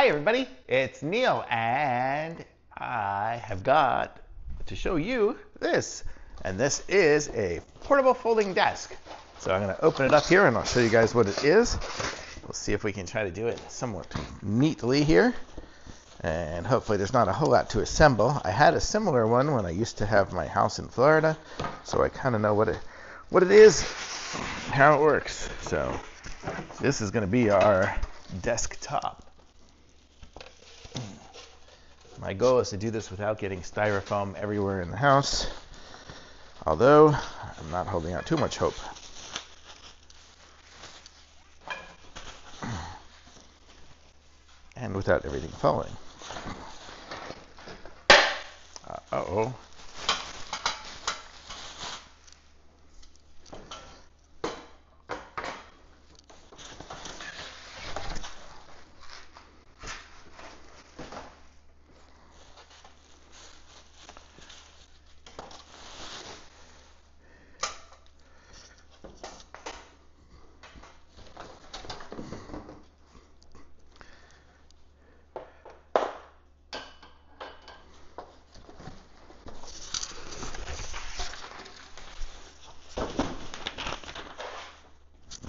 Hi everybody, it's Neil and I have got to show you this. And this is a portable folding desk. So I'm going to open it up here and I'll show you guys what it is. We'll see if we can try to do it somewhat neatly here. And hopefully there's not a whole lot to assemble. I had a similar one when I used to have my house in Florida, so I kind of know what it is, how it works. So this is going to be our desktop. My goal is to do this without getting styrofoam everywhere in the house, although I'm not holding out too much hope. And without everything falling. Uh-oh.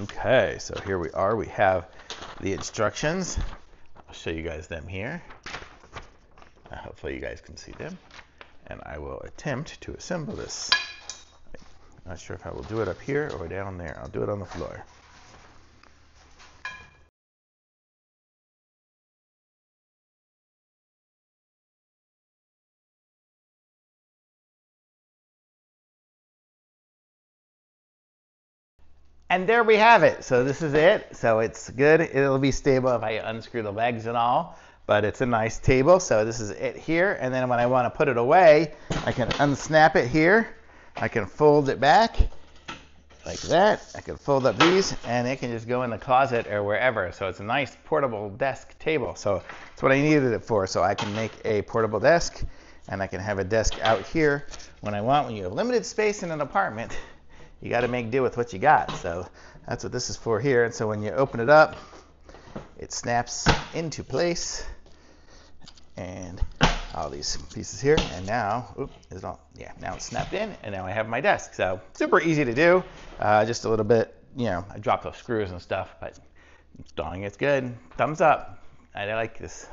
Okay, so here we are. We have the instructions. I'll show you guys them here. Hopefully you guys can see them. And I will attempt to assemble this. Not sure if I will do it up here or down there. I'll do it on the floor. And there we have it. So this is it. So it's good. It'll be stable if I unscrew the legs and all, but it's a nice table. So this is it here. And then when I want to put it away, I can unsnap it here. I can fold it back like that. I can fold up these and it can just go in the closet or wherever. So it's a nice portable desk table. So that's what I needed it for. So I can make a portable desk and I can have a desk out here when I want. When you have limited space in an apartment, you got to make do with what you got. So that's what this is for here. And so when you open it up, it snaps into place. And all these pieces here. And now, now it's snapped in. And now I have my desk. So super easy to do. Just a little bit, I dropped those screws and stuff, but installing it's good. Thumbs up. I like this.